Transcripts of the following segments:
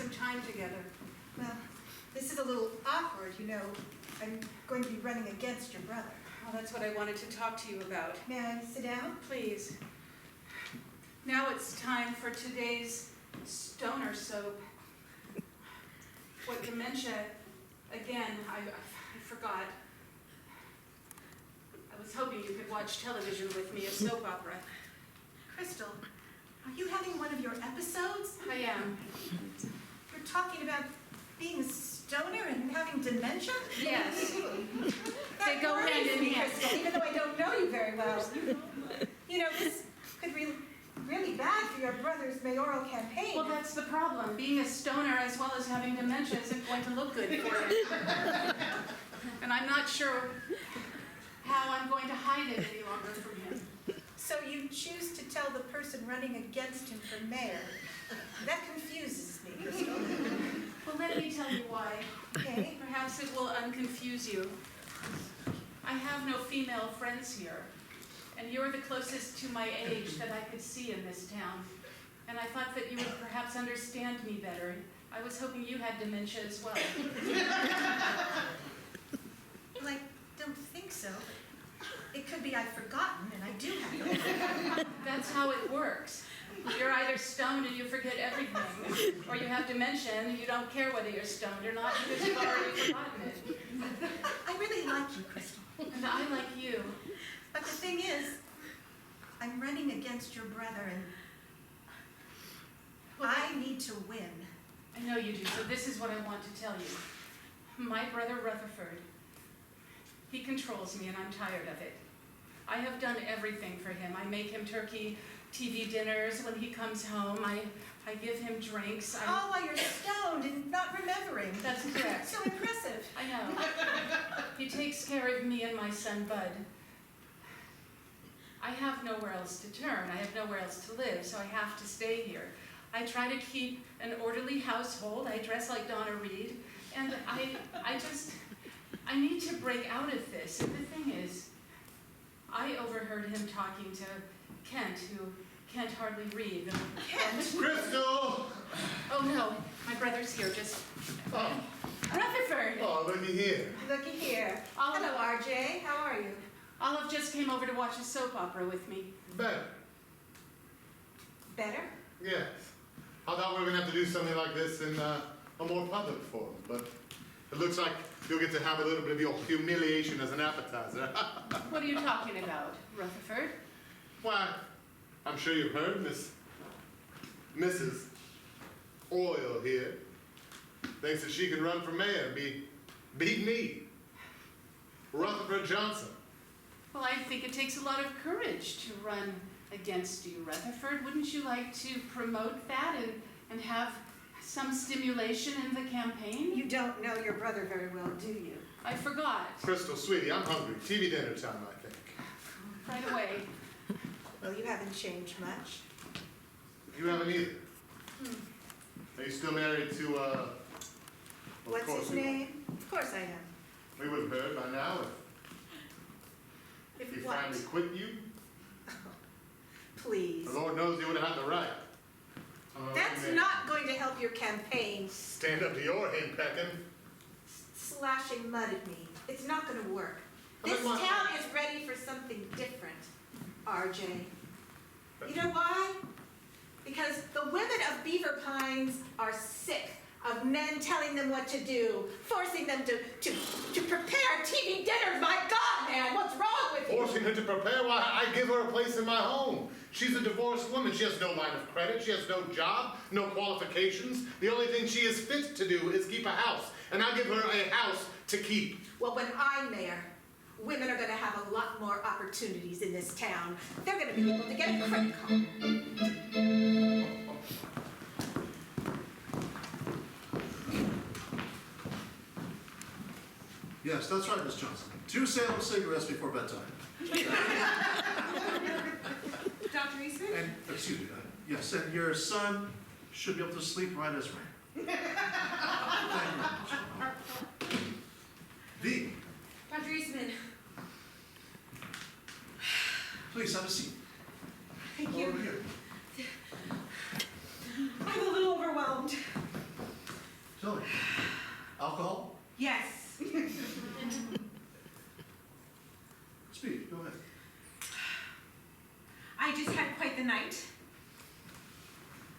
some time together. Well, this is a little awkward, you know. I'm going to be running against your brother. Well, that's what I wanted to talk to you about. May I sit down? Please. Now it's time for today's stoner soap. What dementia, again, I forgot. I was hoping you could watch television with me, a soap opera. Crystal, are you having one of your episodes? I am. You're talking about being a stoner and having dementia? Yes. That They go worries hand in me, hand. Crystal, even though I don't know you very well. You know, this could be really bad for your brother's mayoral campaign. Well, that's the problem. Being a stoner as well as having dementia isn't going to look good for him. And I'm not sure how I'm going to hide it any longer from him. So you choose to tell the person running against him for mayor. That confuses me, Crystal. Well, let me tell you why. Okay. Perhaps it will unconfuse you. I have no female friends here, and you're the closest to my age that I could see in this town. And I thought that you would perhaps understand me better. I was hoping you had dementia as well. Well, I don't think so. It could be I've forgotten, and I do have it. That's how it works. You're either stoned and you forget everything, or you have dementia and you don't care whether you're stoned or not because you've already forgotten it. I really like you, Crystal. And I like you. But the thing is, I'm running against your brother, and I need to win. I know you do, so this is what I want to tell you. My brother Rutherford, he controls me and I'm tired of it. I have done everything for him. I make him turkey TV dinners when he comes home. I give him drinks. All while you're stoned and not remembering. That's correct. So impressive. I know. He takes care of me and my son Bud. I have nowhere else to turn. I have nowhere else to live, so I have to stay here. I try to keep an orderly household. I dress like Donna Reed, and I need to break out of this. And the thing is, I overheard him talking to Kent, who can't hardly read. Kent! Crystal! Oh no, my brother's here, just... Oh, Rutherford! oh, looky here. Looky here. Olive. Hello, RJ. How are you? Olive just came over to watch a soap opera with me. Better. Better? Yes. I thought we were going to have to do something like this in a more public forum, but it looks like you'll get to have a little bit of your humiliation as an appetizer. What are you talking about, Rutherford? Why, I'm sure you've heard Mrs. Oil here thinks that she can run for mayor and beat me, Rutherford Johnson. Well, I think it takes a lot of courage to run against you, Rutherford. Wouldn't you like to promote that and have some stimulation in the campaign? You don't know your brother very well, do you? I forgot. Crystal, sweetie, I'm hungry. TV dinner time, I think. Right away. Well, you haven't changed much. You haven't either. Are you still married to, What's his name? Of course I am. We would have heard by now if he If what? finally quit you. Please. The Lord knows he would have had the right. That's man. not going to help your campaign. Stand up to your henpecking. Slashing mud at me. It's not going to work. Well, This then why- town is ready for something different, RJ. You know why? Because the women of Beaver Pines are sick of men telling them what to do, forcing them to prepare TV dinners. My God, man, what's wrong with you? Forcing her to prepare? Why, I give her a place in my home. She's a divorced woman. She has no line of credit. She has no job, no qualifications. The only thing she is fit to do is keep a house. And I give her a house to keep. Well, when I'm mayor, women are going to have a lot more opportunities in this town. They're going to be able to get a credit card. Yes, that's right, Miss Johnson. 2 Salem cigarettes before bedtime. Dr. Eastman? And, excuse me, yes, and your son should be able to sleep right as rain. Thank you very much. V, Dr. Eastman. please have a seat. Thank Over you. here. I'm a little overwhelmed. morning. Alcohol? Yes. Speak, go ahead. I just had quite the night.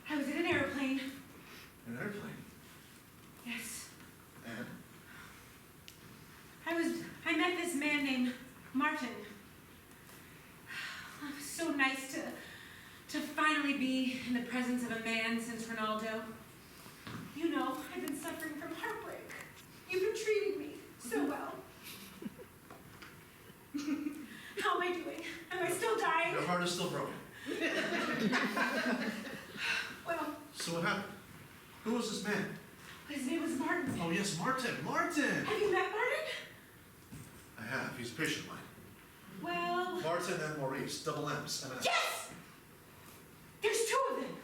I was in an airplane. An airplane? Yes. And? I met this man named Martin. It was so nice to finally be in the presence of a man since Ronaldo. You know, I've been suffering from heartbreak. You've been treating me so well. How am I doing? Am I still dying? Your heart is still broken. Well, So what happened? Who was this man? his name was Martin. Oh yes, Martin. Martin! Have you met Martin? I have. He's a patient of mine. Well, Martin and Maurice, double M's. M&S. yes! There's two of them.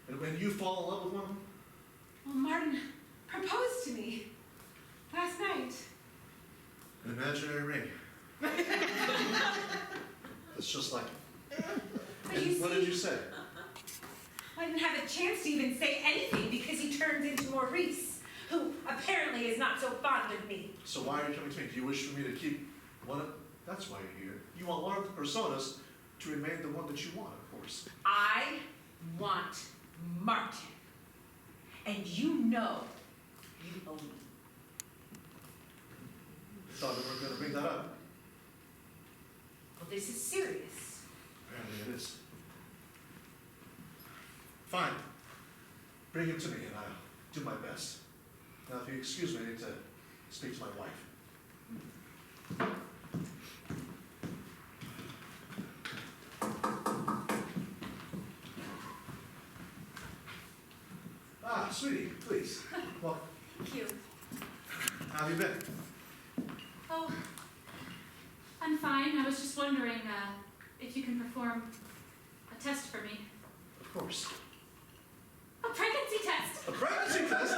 And when you fall in love with one of them? Well, Martin proposed to me last night. An imaginary ring. It's just like it. But And you what see, did you say? I didn't have a chance to even say anything because he turned into Maurice, who apparently is not so fond of me. So why are you coming to me? Do you wish for me to keep one of... That's why you're here. You want one of the personas to remain the one that you want, of course. I want Martin. And you know you owe me. I thought we weren't going to bring that up. Well, this is serious. Apparently it is. Fine. Bring him to me and I'll do my best. Now, if you excuse me, I need to speak to my wife. Ah, sweetie, please. Well, Thank you. how have you been? Oh, I'm fine. I was just wondering if you can perform a test for me. Of course. A pregnancy test! A pregnancy test?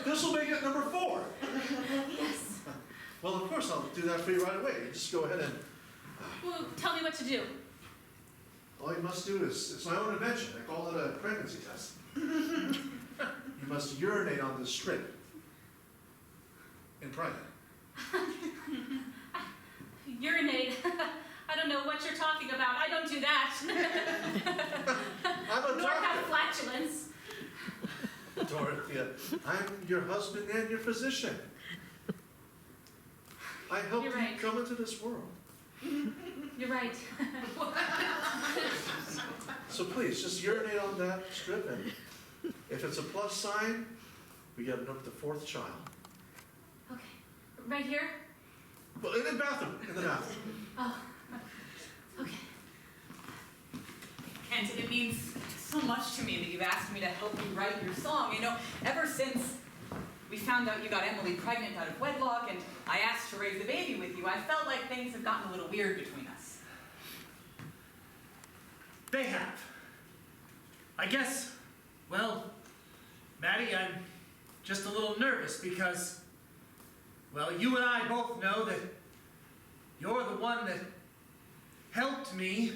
This will make it number 4. Yes. Well, of course, I'll do that for you right away. You just go ahead and... Well, tell me what to do. All you must do is, it's my own invention. I call it a pregnancy test. You must urinate on this strip in private. Urinate. I don't know what you're talking about. I don't do that. I'm a Nor have doctor. flatulence. Dorothea, I'm your husband and your physician. I helped You're you right. come into this world. You're right. So please, just urinate on that strip, and if it's a plus sign, we get the 4th child. Okay. Right here? Well, in the bathroom, in the bathroom. Oh. Okay. Kenton, it means so much to me that you've asked me to help you write your song. You know, ever since we found out you got Emily pregnant out of wedlock and I asked to raise the baby with you, I felt like things have gotten a little weird between us. They have. I guess, well, Maddie, I'm just a little nervous because, well, you and I both know that you're the one that helped me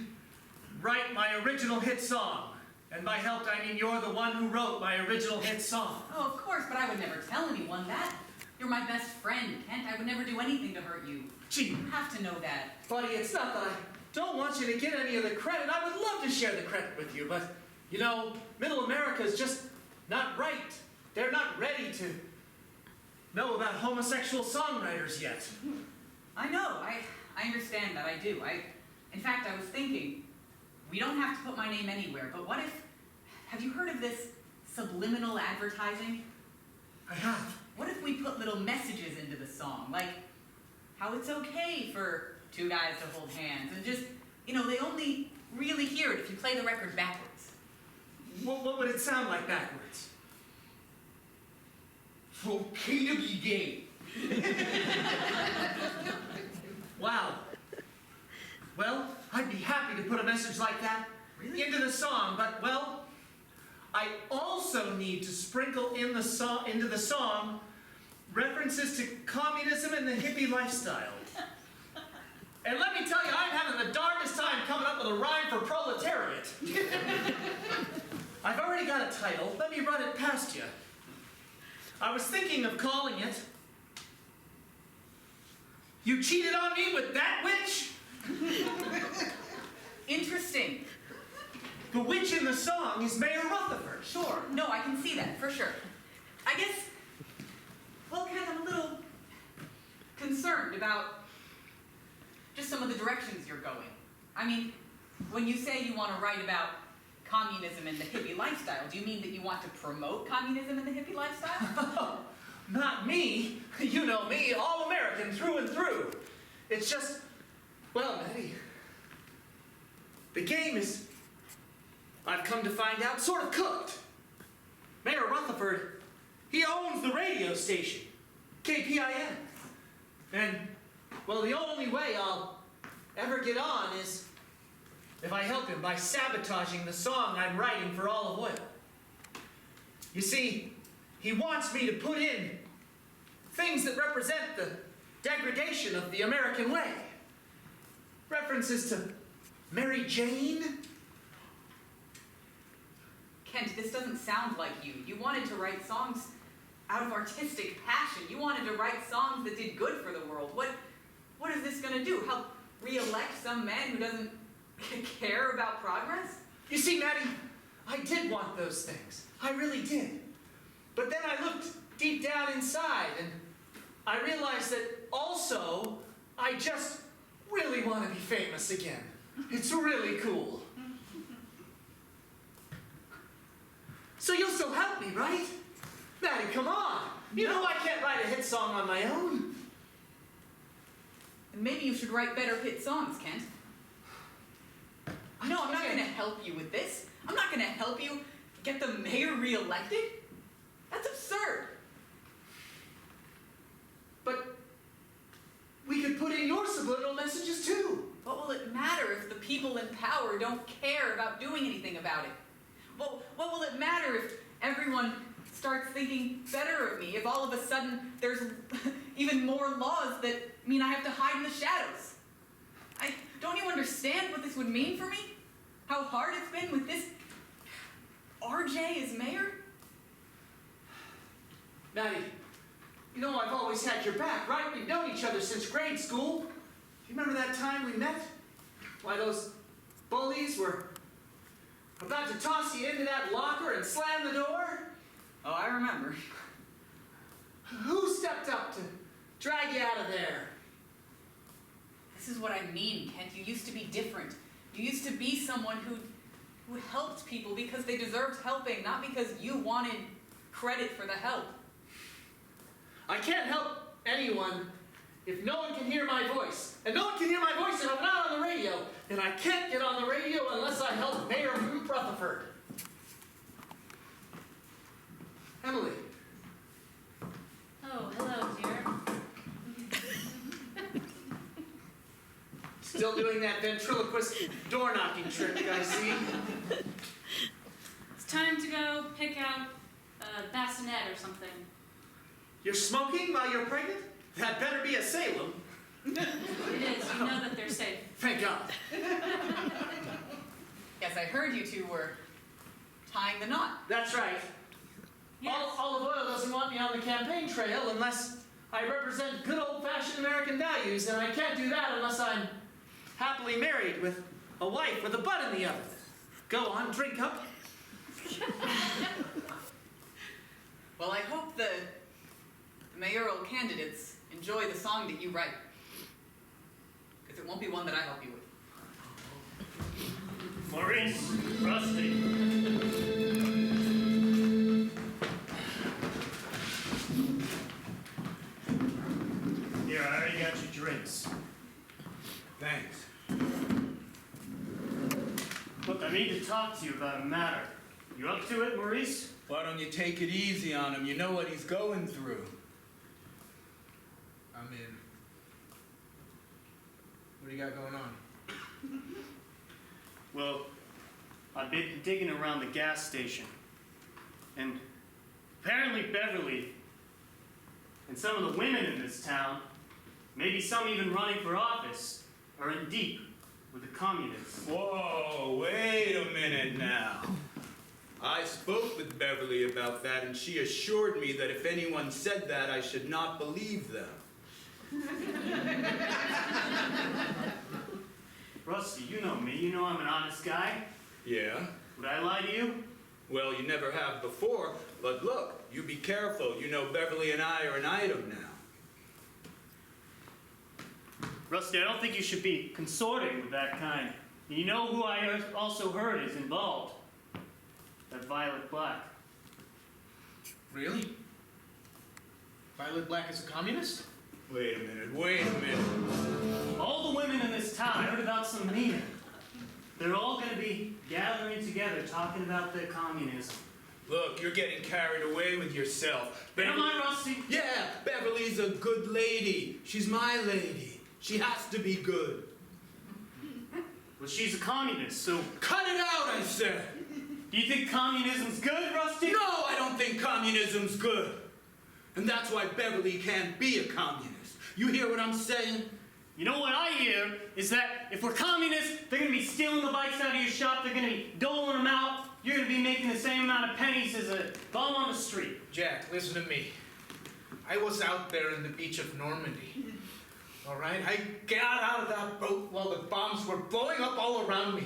write my original hit song. And by helped, I mean you're the one who wrote my original hit song. Oh, of course, but I would never tell anyone that. You're my best friend, Kent. I would never do anything to hurt you. Gee, You have to know that. buddy, it's not that I don't want you to get any of the credit. I would love to share the credit with you, but, you know, Middle America is just not right. They're not ready to know about homosexual songwriters yet. I know. I understand that. I do. In fact, I was thinking, we don't have to put my name anywhere, but what if, have you heard of this subliminal advertising? I have. What if we put little messages into the song, like how it's okay for 2 guys to hold hands, and just, you know, they only really hear it if you play the record backwards. What would it sound like backwards? It's okay to be gay. Wow. Well, I'd be happy to put a message like that into the song, but, well, I also need to sprinkle in the into the song references to communism and the hippie lifestyle. And let me tell you, I'm having the darndest time coming up with a rhyme for proletariat. I've already got a title. Let me run it past you. I was thinking of calling it "You Cheated on Me with That Witch." Interesting. The witch in the song is Mayor Rutherford. Sure. No, I can see that, for sure. I guess, well, Ken, I'm a little concerned about just some of the directions you're going. I mean, when you say you want to write about communism and the hippie lifestyle, do you mean that you want to promote communism and the hippie lifestyle? Not me. You know me, all American through and through. It's just, well, Maddie, the game is, I've come to find out, sort of cooked. Mayor Rutherford, he owns the radio station, KPIN. And, well, the only way I'll ever get on is if I help him by sabotaging the song I'm writing for Olive Oil. You see, he wants me to put in things that represent the degradation of the American way. References to Mary Jane. Kent, this doesn't sound like you. You wanted to write songs out of artistic passion. You wanted to write songs that did good for the world. What is this going to do? Help re-elect some man who doesn't care about progress? You see, Maddie, I did want those things. I really did. But then I looked deep down inside and I realized that also I just really want to be famous again. It's really cool. So you'll still help me, right? Maddie, come on. You know I can't write a hit song on my own. And maybe you should write better hit songs, Kent. No, I'm not going to help you with this. I'm not going to help you get the mayor re-elected. That's absurd. But we could put in your subliminal messages too. What will it matter if the people in power don't care about doing anything about it? Well, what will it matter if everyone starts thinking better of me, if all of a sudden there's even more laws that mean I have to hide in the shadows? Don't you understand what this would mean for me? How hard it's been with this RJ as mayor? Maddie, you know I've always had your back, right? We've known each other since grade school. Do you remember that time we met? Why, those bullies were about to toss you into that locker and slam the door? Oh, I remember. Who stepped up to drag you out of there? This is what I mean, Kent. You used to be different. You used to be someone who helped people because they deserved helping, not because you wanted credit for the help. I can't help anyone if no one can hear my voice. And no one can hear my voice if I'm not on the radio. And I can't get on the radio unless I help Mayor Rutherford. Emily. Oh, hello, dear. Still doing that ventriloquist door-knocking trick, I see. It's time to go pick out a bassinet or something. You're smoking while you're pregnant? That better be a Salem. It is. You know that they're safe. Thank God. Yes, I heard you two were tying the knot. That's right. Yes. Olive Oil doesn't want me on the campaign trail unless I represent good old-fashioned American values, and I can't do that unless I'm happily married with a wife with a butt in the oven. Go on, drink up. Well, I hope the mayoral candidates enjoy the song that you write. Because it won't be one that I help you with. Maurice, Rusty. Here, I already got your drinks. Thanks. Look, I need to talk to you about a matter. You up to it, Maurice? Why don't you take it easy on him? You know what he's going through. I'm in. What do you got going on? Well, I've been digging around the gas station. And apparently Beverly and some of the women in this town, maybe some even running for office, are in deep with the communists. Whoa, wait a minute now. I spoke with Beverly about that, and she assured me that if anyone said that, I should not believe them. Rusty, you know me. You know I'm an honest guy. Yeah? Would I lie to you? Well, you never have before, but look, you be careful. You know Beverly and I are an item now. Rusty, I don't think you should be consorting with that kind. You know who I also heard is involved? That Violet Black. Really? Violet Black is a communist? Wait a minute, wait a minute. All the women in this town heard about some meeting. They're all going to be gathering together, talking about their communism. Look, you're getting carried away with yourself. Am I, Rusty? Yeah, Beverly's a good lady. She's my lady. She has to be good. Well, she's a communist, so... Cut it out, I said! Do you think communism's good, Rusty? No, I don't think communism's good. And that's why Beverly can't be a communist. You hear what I'm saying? You know what I hear is that if we're communists, they're going to be stealing the bikes out of your shop, they're going to be doling them out, you're going to be making the same amount of pennies as a bum on the street. Jack, listen to me. I was out there on the beach of Normandy. All right? I got out of that boat while the bombs were blowing up all around me.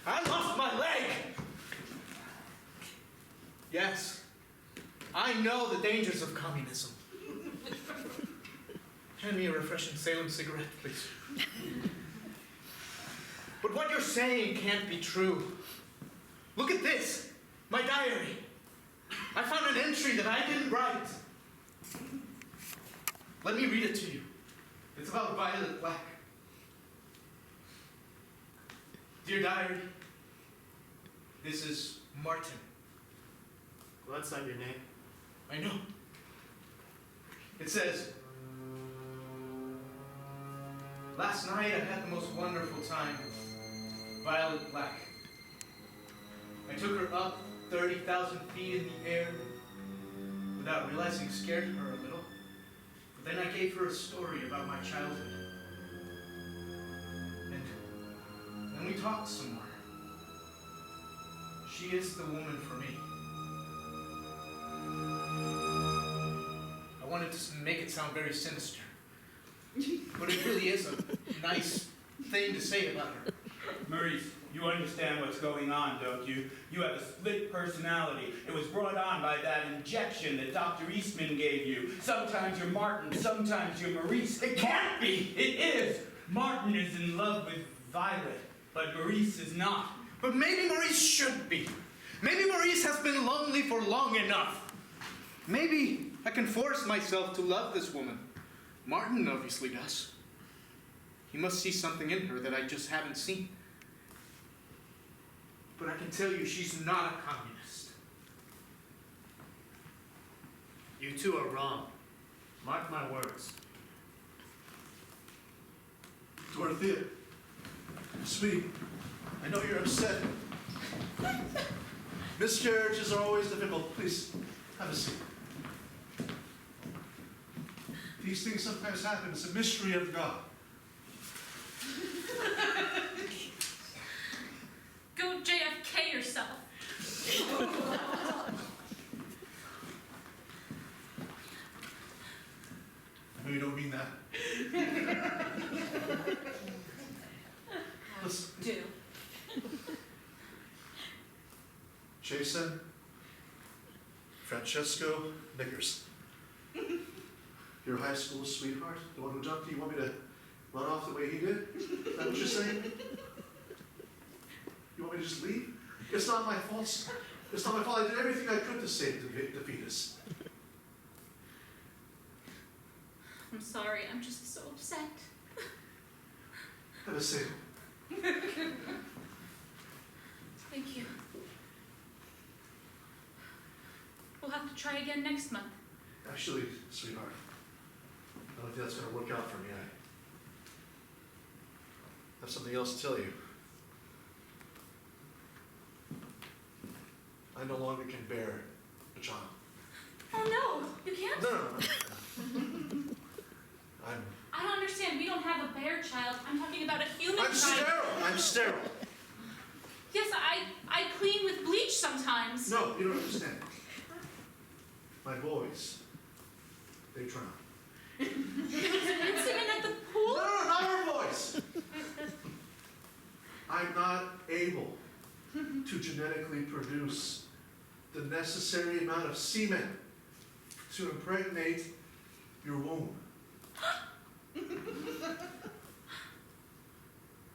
I lost my leg. Yes, I know the dangers of communism. Hand me a refreshing Salem cigarette, please. But what you're saying can't be true. Look at this, my diary. I found an entry that I didn't write. Let me read it to you. It's about Violet Black. Dear diary, this is Martin. Well, that's not your name. I know. It says, last night I had the most wonderful time with Violet Black. I took her up 30,000 feet in the air without realizing scared her a little. But then I gave her a story about my childhood. And then we talked some more. She is the woman for me. I wanted to make it sound very sinister. But it really is a nice thing to say about her. Maurice, you understand what's going on, don't you? You have a split personality. It was brought on by that injection that Dr. Eastman gave you. Sometimes you're Martin, sometimes you're Maurice. It can't be! It is! Martin is in love with Violet, but Maurice is not. But maybe Maurice should be. Maybe Maurice has been lonely for long enough. Maybe I can force myself to love this woman. Martin obviously does. He must see something in her that I just haven't seen. But I can tell you she's not a communist. You two are wrong. Mark my words. Dorothea, sweet, I know you're upset. Miscarriages are always difficult. Please, have a seat. These things sometimes happen. It's a mystery of God. Go JFK yourself. I know you don't mean that. Listen, Do. Jason, Francesco Niggers. Your high school sweetheart, the one who jumped you, want me to run off the way he did? Is that what you're saying? You want me to just leave? It's not my fault. It's not my fault. I did everything I could to save the fetus. I'm sorry, I'm just so upset. Have a seat. Thank you. We'll have to try again next month. Actually, sweetheart, I don't think that's going to work out for me. I have something else to tell you. I no longer can bear a child. Oh no, you can't? No. I don't understand. We don't have a bear child. I'm talking about a human child. I'm sterile. Yes, I clean with bleach sometimes. drowns. No, you don't understand. My boys, they drown. There was an incident at the pool? No, not our boys! I'm not able to genetically produce the necessary amount of semen to impregnate your womb.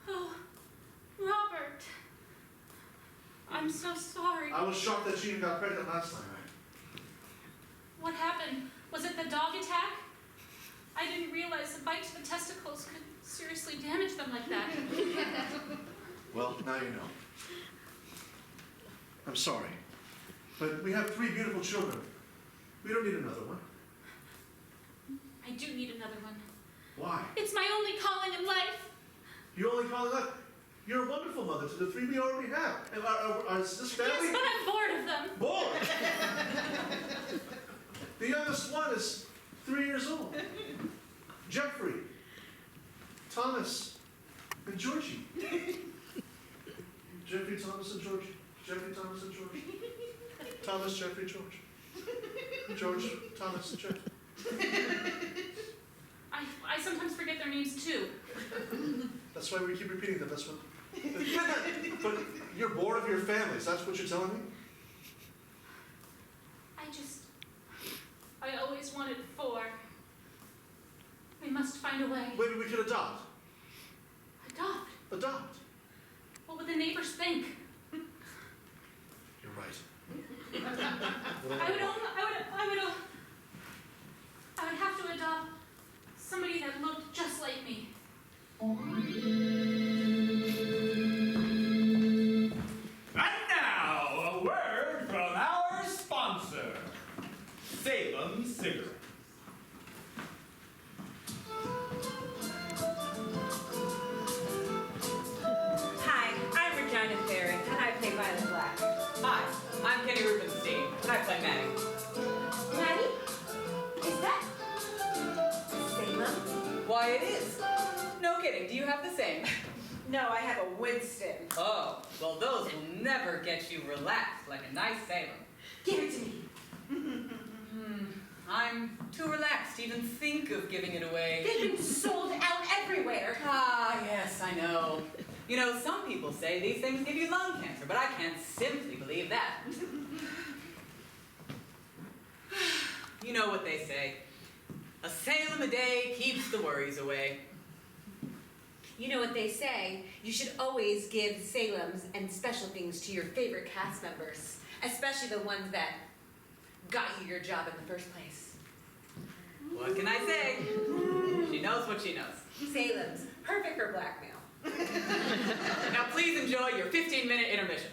Oh, Robert. I'm so sorry. I was shocked that she even got pregnant last time. What happened? Was it the dog attack? I didn't realize a bite to the testicles could seriously damage them like that. Well, now you know. I'm sorry, but we have 3 beautiful children. We don't need another one. I do need another one. Why? It's my only calling in life. You only call it up. You're a wonderful mother to the 3 we already have. And is this family? Yes, but I'm bored of them. Bored! The youngest one is 3 years old. Jeffrey, Thomas, and Georgie. Jeffrey, Thomas, and Georgie. Jeffrey, Thomas, and Georgie. Thomas, Jeffrey, George. George, Thomas, and Jeff. I sometimes forget their names too. That's why we keep repeating them. That's what. But you're bored of your families. That's what you're telling me? I always wanted 4. We must find a way. Maybe we could adopt. Adopt? Adopt. What would the neighbors think? You're right. I would have to adopt somebody that looked just like me. And now, a word from our sponsor, Salem Cigarettes. Hi, I'm Regina Ferry, and I play Violet Black. Hi, I'm Kenny Rubenstein, and I play Maddie. Maddie? Is that Salem? Why, it is. No kidding, do you have the same? No, I have a Winston. Oh, well those will never get you relaxed like a nice Salem. Give it to me. I'm too relaxed to even think of giving it away. They've been sold out everywhere. Ah, yes, I know. You know, some people say these things give you lung cancer, but I can't simply believe that. You know what they say. A Salem a day keeps the worries away. You know what they say, you should always give Salems and special things to your favorite cast members, especially the ones that got you your job in the first place. What can I say? She knows what she knows. Salems, perfect for blackmail. Now please enjoy your 15-minute intermission.